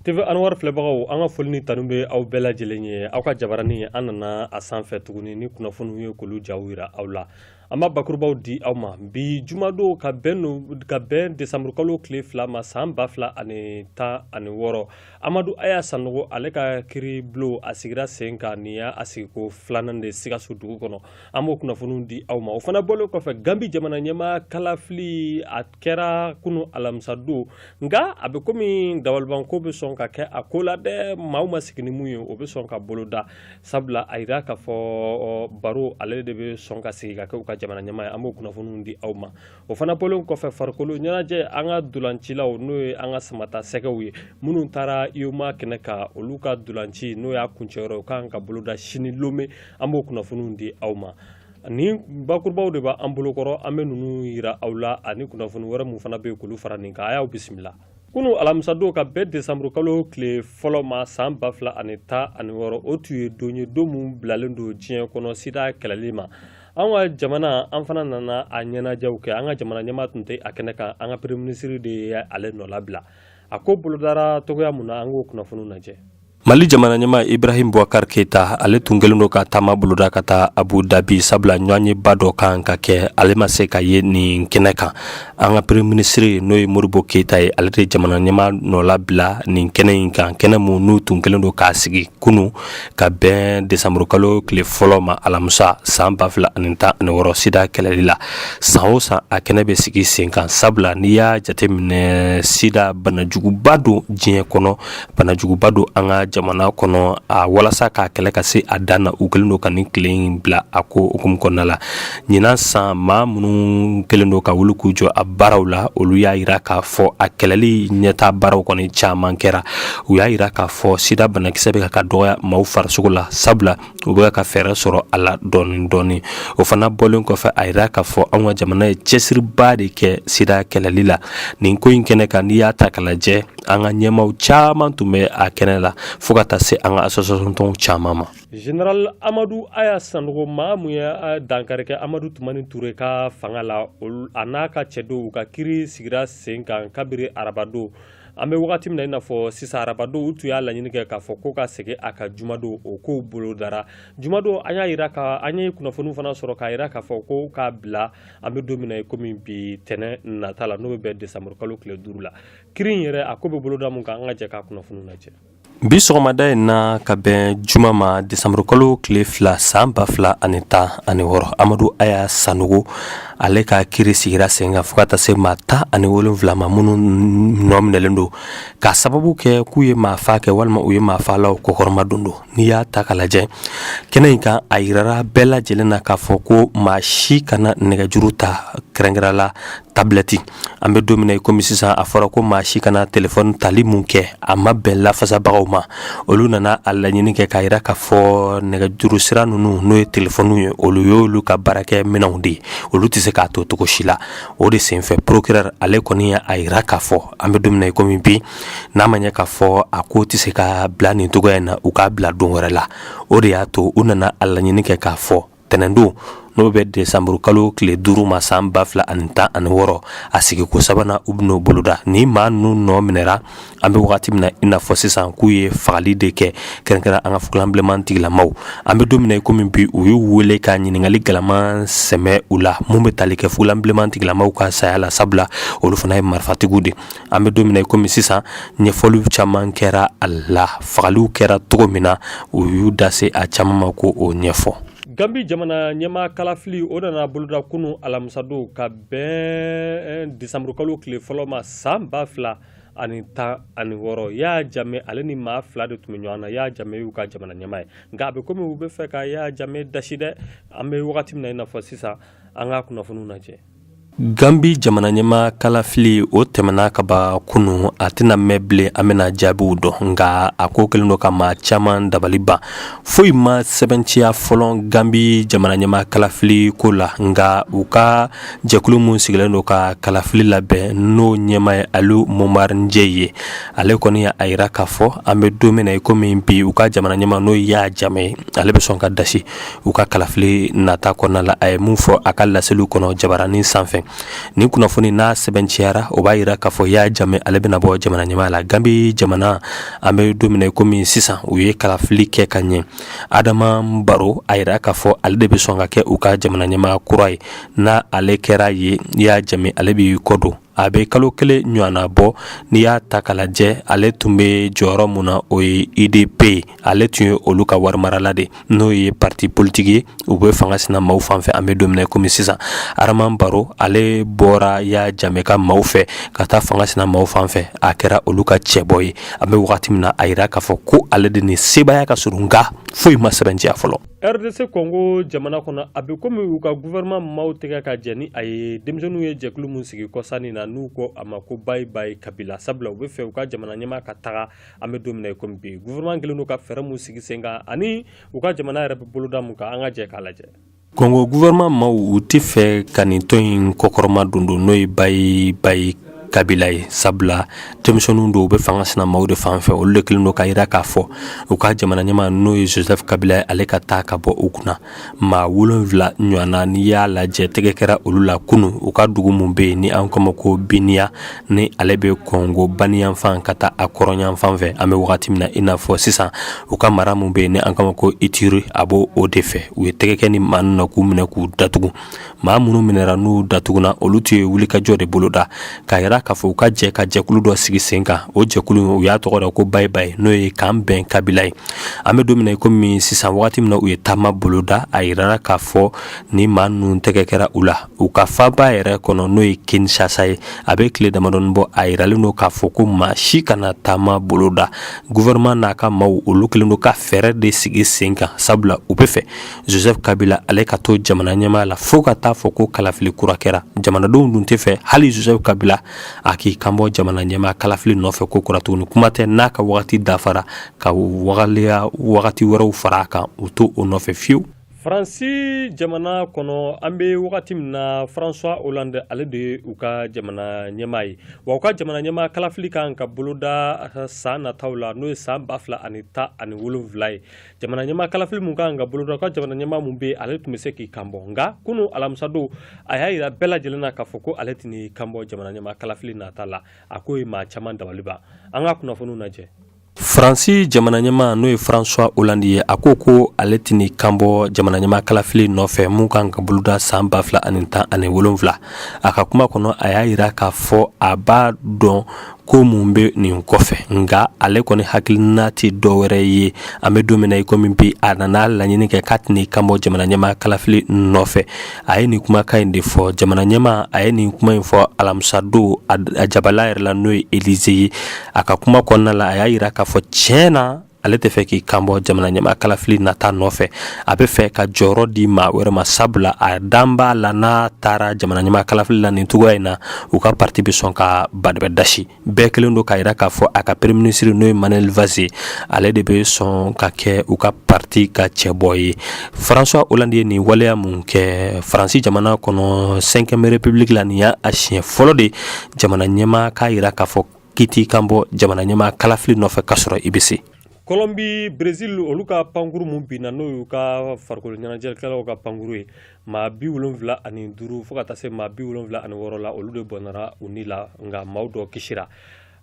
TV Anwar filɛbagaw an ka foli ni tanu bɛ aw bɛɛ lajɛlen ye aw ka jabarani an nana a sanfɛ tuguni ni kunnafoniw ye k'olu jaw yira aw la an b'a bakurubaw di aw ma bi jumadon ka bɛn desanburu kalo tile 2 ma san 2016 Amadu Aya Sanogo ale ka kiri bulon a sigira sen kan nin y'a sigiko filanan de Sikaso dugu kɔnɔ an b'o kunnafoniw di aw ma o fana bɔlen kɔfɛ Gambi jamana ɲɛmaa kalafili a kɛra kunu alamisa don nka a bɛ komi dabalibanko bɛ sɔn ka kɛ a ko la dɛ maaw ma sigi ni mun ye o bɛ sɔn ka bolo da sabula a yira k'a fɔ baro ale de bɛ sɔn ka sigi ka kɛ u ka jamana ɲɛmaa ye an b'o kunnafoniw di aw ma o fana bɔlen kɔfɛ farikolo ɲɛnajɛ an ka dolancilaw n'o ye an ka samata sɛgɛw ye minnu taara Ioma kɛnɛ kan olu ka dolanci n'o y'a kuncɛyɔrɔ o kan ka bolo da sini Lome an b'o kunnafoniw di aw ma ni bakurubaw de b'an bolokɔrɔ an bɛ ninnu yira aw la ani kunnafoni wɛrɛ mun fana bɛ k'olu fara nin kan a y'aw bisimila kunu alamisa don ka bɛn desanburu kalo tile fɔlɔ ma san 2016 o tun ye don ye don mun bilalen don diɲɛ kɔnɔ sida kɛlɛli ma an ka jamana an fana nana a ɲɛnajɛw kɛ an ka jamana ɲɛmaa tun tɛ a kɛnɛ kan an ka premier ministre de ye ale nɔ labila a ko bolodara togoya mun na an k'o kunnafoniw lajɛ Mali jamana ɲɛmaa Ibrahim Boubacar Keita ale tun kɛlen don ka taama boloda ka taa Abu Dhabi sabula ɲɔgɔnyeba dɔ kan ka kɛ ale ma se ka ye nin kɛnɛ kan an ka premier ministre n'o ye Modibo Keita ye ale de jamana ɲɛmaa nɔ labila nin kɛnɛ in kan kɛnɛ mun n'u tun kɛlen don k'a sigi kunu ka bɛn desanburu kalo tile fɔlɔ ma alamisa san 2016 sida kɛlɛli la san o san a kɛnɛ bɛ sigi sen kan sabula n'i y'a jateminɛ sida banajuguba don diɲɛ kɔnɔ banajuguba don an ka jamana kɔnɔ a walasa k'a kɛlɛ ka se a dan na u kɛlen don ka nin tile in bila a ko hukumu kɔnɔna la ɲinan san maa minnu kɛlen don ka wuli k'u jɔ a baaraw la olu y'a yira k'a fɔ a kɛlɛli ɲɛta baaraw kɔni caman kɛra u y'a yira k'a fɔ sida banakisɛ bɛ ka dɔgɔya maaw farisogo la sabula u bɛ ka fɛɛrɛ sɔrɔ a la dɔɔni dɔɔni o fana bɔlen kɔfɛ a yira k'a fɔ anw ka jamana ye cɛsiriba de kɛ sida kɛlɛli la nin ko in kɛnɛ kan n'i y'a ta k'a lajɛ an ka ɲɛmaaw caman tun bɛ a kɛnɛ la fo ka taa se an ka association tɔnw caman ma General Amadu Aya Sanogo maa mun ye dankari kɛ Amadu Tumani Ture ka fanga la a n'a ka cɛdenw ka kiri sigira sen kan kabiri arabadon an bɛ wagati min na i n'a fɔ sisan arabadon u tun y'a laɲini kɛ k'a fɔ ko ka segin a ka jumadon o kow bolo dara jumadon an y'a yira ka an ye kunnafoni fana sɔrɔ k'a yira k'a fɔ ko k'a bila an bɛ don min na komi bi tɛnɛ nata la n'o bɛ bɛn desanburu kalo tile 5 la kiri in yɛrɛ a ko bɛ bolo da mun kan an ka jɛ k'a kunnafoni lajɛ bi sɔgɔmada in na ka bɛn juma ma desanburu kalo tile 2 san 2016 Amadu Aya Sanogo ale ka kiri sigira sen kan fo ka taa se maa 17 ma minnu nɔ minɛlen don k'a sababu kɛ k'u ye maafa kɛ walima u ye maafalaw kɔkɔrɔma don n'i y'a ta k'a lajɛ kɛnɛ in kan a yirara bɛɛ lajɛlen na k'a fɔ ko maa si kana nɛgɛjuru ta kɛrɛnkɛrɛnla tablɛti an bɛ don min na komi sisan a fɔra ko maa si kana telefɔni tali mun kɛ a ma bɛn lafasabagaw ma olu nana a laɲini kɛ k'a yira k'a fɔ nɛgɛjuru sira ninnu n'o ye telefɔniw ye olu y'olu ka baarakɛ minɛnw de ye olu tɛ se k'a to cogo si la o de senfɛ procureur ale kɔni y'a yira k'a fɔ an bɛ don min na komi bi n'a ma ɲɛ k'a fɔ a ko tɛ se ka bila nin cogoya in na u k'a bila don wɛrɛ la o de y'a to u nana a laɲini kɛ k'a fɔ tɛnɛndon n'o bɛ desanburu kalo tile 5 ma san 2016 a sigiko sabanan u bɛn'o boloda ni maa ninnu nɔ minɛra an bɛ wagati min na i n'a fɔ sisan k'u ye fagali de kɛ kɛrɛnkɛrɛn an ka fukulanbilenman tigilamaw an bɛ don min na komi bi u y'u wele ka ɲininkali galaman sɛmɛ u la mun bɛ tali kɛ fukulanbilenman tigilamaw ka saya la sabula olu fana ye marifatigiw de an bɛ don min na komi sisan ɲɛfɔliw caman kɛra a la fagaliw kɛra cogo min na u y'u da se a caman ma ko o ɲɛfɔ Gambi jamana ɲɛmaa kalafili o nana boloda kunu alamisa don ka bɛn desanburu kalo tile fɔlɔ ma san 2016 y'a jame ale ni maa 2 de tun bɛ ɲɔgɔn na y'a jame y'u ka jamana ɲɛmaa ye nka a bɛ komi u bɛ fɛ ka y'a jame dasi dɛ an bɛ wagati min na i n'a fɔ sisan an ka kunnafoniw lajɛ Gambi jamana ɲɛmaa kalafili o tɛmɛna ka ban kunu a tɛna mɛn bilen an bɛna jaabiw dɔn nka a ko kɛlen don ka maa caman dabali ban foyi ma sɛbɛnciya fɔlɔ Gambi jamana ɲɛmaa kalafili ko la nka u ka jɛkulu mun sigilen don ka kalafili labɛn n'o ɲɛmaa ye Alu Momar Nje ye ale kɔni y'a yira k'a fɔ an bɛ don min na komi bi u ka jamana ɲɛmaa n'o y'a jame ale bɛ sɔn ka dasi u ka kalafili nata kɔnɔna la a ye mun fɔ a ka laseliw kɔnɔ jabaranin sanfɛ nin kunnafoni n'a sɛbɛnciyara o b'a yira yira k'a fɔ y'a jame ale bɛna bɔ jamana ɲɛmaa la. Gambi jamana an bɛ don min na komi sisan u ye kalafili kɛ ka ɲɛ. Adama Barrow a yira k'a fɔ ale de bɛ sɔn ka kɛ u ka jamana ɲɛmaa kura ye. Na ale kɛra ye y'a jame ale bɛ kɔ don. A bɛ kalo kelen ɲɔgɔnna bɔ n'i y'a ta k'a lajɛ ale tun bɛ jɔyɔrɔ mun na o ye IDP ale tun ye olu ka wari marala de n'o ye parti politique ye u bɛ fanga sina maaw fan fɛ. An bɛ don min na komi sisan Adama Barrow ale bɔra y'a jame ka maaw fɛ ka taa fanga sina maaw fan fɛ a kɛra olu ka cɛbɔ ye. An bɛ wagati min na a yira k'a fɔ ko ale de ni sebaya ka surun nka foyi ma sɛbɛntiya fɔlɔ. RDC Congo jamana kɔnɔ a bɛ komi u ka gouvernement maaw tɛgɛ ka jɛ ni a ye denmisɛnninw ye jɛkulu mun sigi kɔsani na n'u ko a ma ko bye bye Kabila sabula u bɛ fɛ u ka jamana ɲɛmaa ka taga. An bɛ don min na komi bi gouvernement kelen n'u ka fɛɛrɛ mun sigi sen kan ani u ka jamana yɛrɛ bɛ boloda mun kan an ka jɛ k'a lajɛ. Congo gouvernement maaw u tɛ fɛ ka nin tɔn in kɔkɔrɔma don n'o ye bye bye Kabila ye sabula denmisɛnninw dɔw bɛ fanga sina maaw de fan fɛ olu de kelen don ka yira k'a fɔ u ka jamana ɲɛmaa n'o ye Joseph Kabila ye ale ka taa ka bɔ u kunna. Maa 7 ɲɔgɔnna n'i y'a lajɛ tɛgɛ kɛra olu la kunu u ka dugu mun bɛ yen ni an kɔma ko Binia ni ale bɛ Congo baniyanfan ka taa a kɔrɔnyanfan fɛ. An bɛ wagati min na i n'a fɔ sisan u ka mara mun bɛ yen ni an kɔma ko Ituri a b'o o de fɛ. U ye tɛgɛ kɛ ni maa ninnu na k'u minɛ k'u datugu. Maa minnu minɛra n'u datuguna olu tun ye wulikajɔ de boloda k'a yira k'a fɔ u ka jɛ ka jɛkulu dɔ sigi sen kan. O jɛkulu u y'a tɔgɔ da ko bye bye n'o ye k'an bɛn Kabila ye. An bɛ don min na komi sisan wagati min na u ye taama boloda a yirara k'a fɔ ni maa ninnu tɛgɛ kɛra u la u ka faba yɛrɛ kɔnɔ n'o ye Kinshasa ye. A bɛ tile damadɔni bɔ a yiralen don k'a fɔ ko maa si kana taama boloda. Gouvernement n'a ka maaw olu kelen don ka fɛɛrɛ de sigi sen kan sabula u bɛ fɛ Joseph Kabila ale ka to jamana ɲɛmaa la fo ka taa fɔ ko kalafili kura kɛra. Jamanadenw dun tɛ fɛ hali Joseph Kabila a k'i kanbɔ jamana ɲɛmaa kalafili nɔfɛ ko kura tuguni. Kuma tɛ n'a ka wagati dafara ka wagati wɛrɛw fara a kan u to o nɔfɛ fiyewu. Faransi jamana kɔnɔ an bɛ wagati min na François Hollande ale de ye u ka jamana ɲɛmaa ye wa u ka jamana ɲɛmaa kalafili kan ka boloda san nataw la n'o ye san 2017 ye. Jamana ɲɛmaa kalafili mun kan ka boloda u ka jamana ɲɛmaa mun bɛ ale tun bɛ se k'i kanbɔ nka kunu alamisa don a y'a yira bɛɛ lajɛlen na k'a fɔ ko ale tɛ n'i kanbɔ jamana ɲɛmaa kalafili nata la a ko ye maa caman dabaliba. An ka kunnafoniw lajɛ. Faransi jamana ɲɛmaa n'o ye François Hollande ye a ko ale tɛ n'i kanbɔ jamana ɲɛmaa kalafili nɔfɛ mun kan ka boloda san 2017. A ka kuma kɔnɔ a y'a yira k'a fɔ a b'a dɔn ko mun bɛ nin kɔfɛ nka ale kɔni hakilina tɛ dɔwɛrɛ ye. An bɛ don min na komi bi a nana laɲini kɛ k'a tɛ n'i kanbɔ jamana ɲɛmaa kalafili nɔfɛ. A ye nin kumakan in de fɔ jamana ɲɛmaa a ye nin kuma in fɔ alamisa don a jabala yɛrɛ la n'o ye Élysée ye. A ka kuma kɔnɔna la a y'a yira k'a fɔ tiɲɛ na ale tɛ fɛ k'i kanbɔ jamana ɲɛmaa kalafili nata nɔfɛ. A bɛ fɛ ka jɔyɔrɔ di maa wɛrɛ ma sabula a dan b'a la n'a taara jamana ɲɛmaa kalafili la nin cogoya in na u ka parti bɛ sɔn ka badɛbɛ dasi. Bɛɛ kelen don k'a yira k'a fɔ a ka premier ministre n'o ye Manuel Vazé ale de bɛ sɔn ka kɛ u ka parti ka cɛbɔ ye. François Hollande ye nin waleya mun kɛ Faransi jamana kɔnɔ 5e république la nin y'a siɲɛ fɔlɔ de jamana ɲɛmaa k'a yira k'a fɔ k'i t'i kanbɔ jamana ɲɛmaa kalafili nɔfɛ k'a sɔrɔ i bɛ se. Colombie, Brésil olu ka pankuru mun binna n'o y'u ka farikolo ɲɛnajɛkɛlaw ka pankuru ye maa 75 fo ka taa se maa 76 la olu de bɔnara u ni la nka maaw dɔ kisira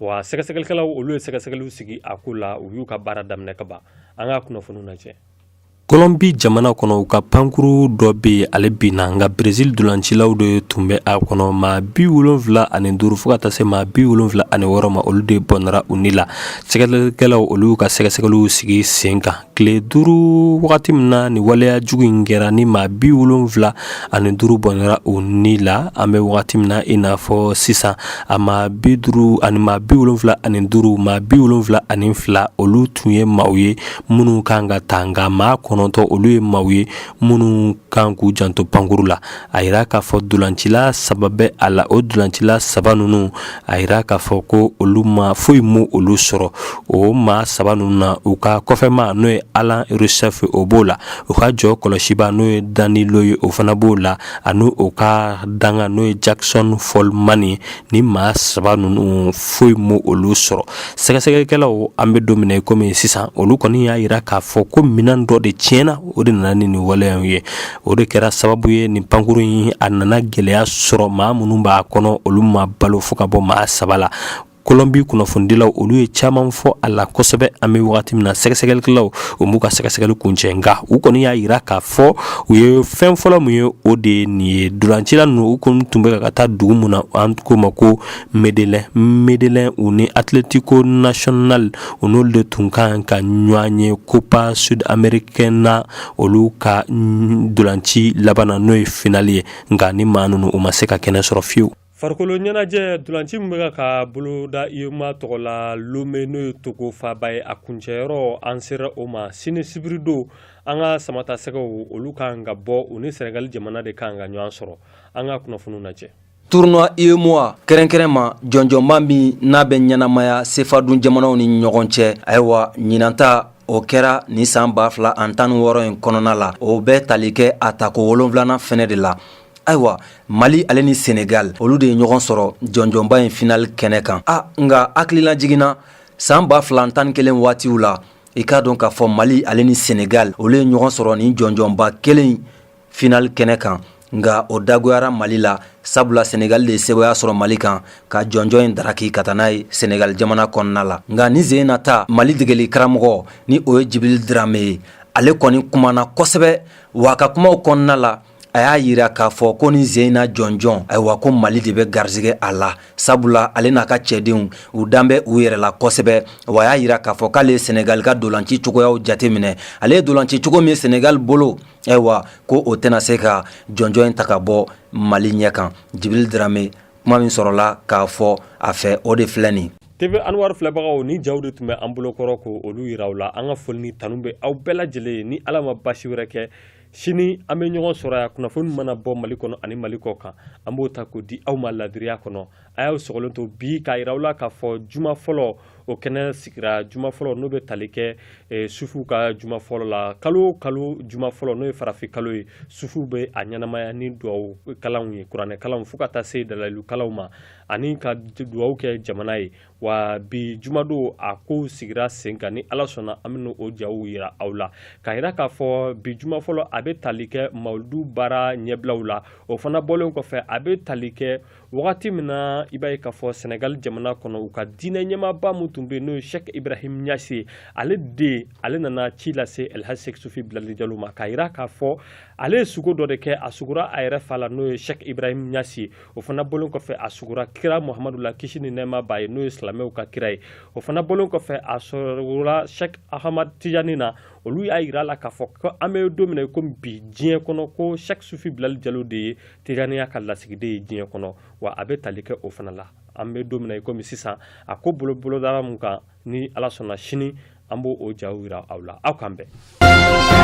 wa sɛgɛsɛgɛlikɛlaw olu ye sɛgɛsɛgɛliw sigi a ko la u y'u ka baara daminɛ ka ban. An ka kunnafoniw lajɛ. Colombie jamana kɔnɔ u ka pankuru dɔ bɛ yen ale binna nka Brésil dolancilaw de tun bɛ a kɔnɔ maa 75 fo ka taa se maa 76 ma olu de bɔnara u ni la. Sɛgɛsɛgɛlikɛlaw olu ka sɛgɛsɛgɛliw sigi sen kan tile 5 wagati min na nin waleya jugu in kɛra ni maa 75 bɔnara u ni la. An bɛ wagati min na i n'a fɔ sisan a maa 50 ani maa 75 maa 72 olu tun ye maaw ye minnu kan ka taa nka maa kɔnɔntɔn olu ye maaw ye minnu kan k'u janto pankuru la. A yira k'a fɔ dolancila saba bɛ a la o dolancila saba ninnu a yira k'a fɔ ko olu ma foyi mu olu sɔrɔ o maa saba ninnu na u ka kɔfɛma n'o ye Alain Rousseff o b'o la u ka jɔ kɔlɔsiba n'o ye Danilo ye o fana b'o la ani o ka danga n'o ye Jackson Folman ni maa saba ninnu foyi mu olu sɔrɔ. Sɛgɛsɛgɛlikɛlaw an bɛ don min na komi sisan olu kɔni y'a yira k'a fɔ ko minɛn dɔ de tiɲɛna o de nana ni waleyaw ye o de kɛra sababu ye nin pankuru in a nana gɛlɛya sɔrɔ maa minnu b'a kɔnɔ olu ma balo fo ka bɔ maa saba la Kolombi kunnafondilaw olu ye caman fɔ a la kosɛbɛ an bɛ wagati min na sɛgɛsɛgɛlikɛlaw o m'u ka sɛgɛsɛgɛli kuncɛ nka u kɔni y'a yira k'a fɔ u ye fɛn fɔlɔ min ye o de ye nin ye dolancila ninnu u kɔni tun bɛ ka taa dugu mun na an k'o ma ko Medellin u ni Atlético Nacional u n'olu de tun kan ka ɲɔgɔn ye Copa Sud-Américaine na olu ka dolanci laban n'o ye finali ye nka ni maa ninnu u ma se ka kɛnɛ sɔrɔ fiyewu. Farikolo ɲɛnajɛ dolanci min bɛ ka boloda IEMA tɔgɔ la Lomé n'o ye Togo faaba ye a kuncɛyɔrɔ an sera o ma sini sibiri don an ka samata sɛgɛw olu kan ka bɔ u ni Senegal jamana de kan ka ɲɔgɔn sɔrɔ an ka kunnafoniw lajɛ. Tournoi IEMOA kɛrɛnkɛrɛn ma jɔnjɔnba min n'a bɛ ɲɛnamaya sefadun jamanaw ni ɲɔgɔn cɛ ayiwa ɲinanta o kɛra ni san 2016 in kɔnɔna la o bɛ tali kɛ a tako 7nan fɛnɛ de la. Ayiwa Mali ale ni Senegal olu de ye ɲɔgɔn sɔrɔ jɔnjɔnba in final kɛnɛ kan nka hakilila jiginna san 2011 waatiw la i ka dɔn k'a fɔ Mali ale ni Senegal olu ye ɲɔgɔn sɔrɔ ni jɔnjɔnba kelen final kɛnɛ kan nka o dagoyara Mali la sabula Senegal de sɛbɛya sɔrɔ Mali kan ka jɔnjɔn in daraki ka taa n'a ye Senegal jamana kɔnɔna la nka ni sen nata Mali degeli karamɔgɔ ni o ye Jibril Dramé ye ale kɔni kumana kosɛbɛ wa ka kumaw kɔnɔna la a y'a yira k'a fɔ ko ni Zeyna jɔnjɔn ayiwa ko Mali de bɛ garisɛgɛ a la sabula ale n'a ka cɛdenw u danbɛ u yɛrɛ la kosɛbɛ wa y'a yira k'a fɔ k'ale ye Senegal ka dolanci cogoyaw jateminɛ ale ye dolanci cogo min Senegal bolo ayiwa ko o tɛna se ka jɔnjɔn in ta ka bɔ Mali ɲɛ kan Jibril Dramé kuma min sɔrɔla k'a fɔ a fɛ o de filɛ nin TV Anwar filɛbagaw ni jaw de tun bɛ an bolo kɔrɔ ko olu yira u la an ka foli ni tanu bɛ aw bɛɛ lajɛlen ni Ala ma basi wɛrɛ kɛ sini an bɛ ɲɔgɔn sɔrɔ yan kunnafoni mana bɔ Mali kɔnɔ ani Mali kɔ kan an b'o ta k'o di aw ma ladiriya kɔnɔ a y'aw sɔgɔlen to bi k'a yira aw la k'a fɔ juma fɔlɔ o kɛnɛ sigira juma fɔlɔ n'o bɛ tali kɛ sufu ka juma fɔlɔ la kalo juma fɔlɔ n'o ye farafin kalo ye sufu bɛ a ɲɛnamaya ni duwawu kalanw ye kuranɛ kalanw fo ka taa se dalilu kalanw ma ani ka duwawu kɛ jamana ye wa bi jumadon a ko sigira sen kan ni Ala sɔnna an bɛ o jaw yira aw la k'a yira k'a fɔ bi juma fɔlɔ a bɛ tali kɛ mawulidu baara ɲɛbilaw la o fana bɔlen kɔfɛ a bɛ tali kɛ wagati min na i b'a ye k'a fɔ Senegal jamana kɔnɔ u ka diinɛ ɲɛmaaba mun tun bɛ yen n'o ye Cheikh Ibrahim Niasse ale nana ci lase El Hadj Sufi Bilali Jalo ma k'a yira k'a fɔ ale ye sugo dɔ de kɛ a sugura a yɛrɛ fa la n'o ye Cheikh Ibrahim Niasse o fana bɔlen kɔfɛ a sugura kira Muhamadu la kisi ni nɛɛma b'a ye n'o ye silamɛw ka kira ye o fana bɔlen kɔfɛ a sugura Cheikh Ahmad Tijani na olu y'a yira la k'a fɔ ko an bɛ don min na komi bi diɲɛ kɔnɔ ko Cheikh Sufi Bilali Jalo de ye Tijaniya ka lasigiden ye diɲɛ kɔnɔ wa a bɛ tali kɛ o fana la an bɛ don min na komi sisan a ko bolodara mun kan ni Ala sɔnna sini an b'o o jaw yira aw la aw kan bɛn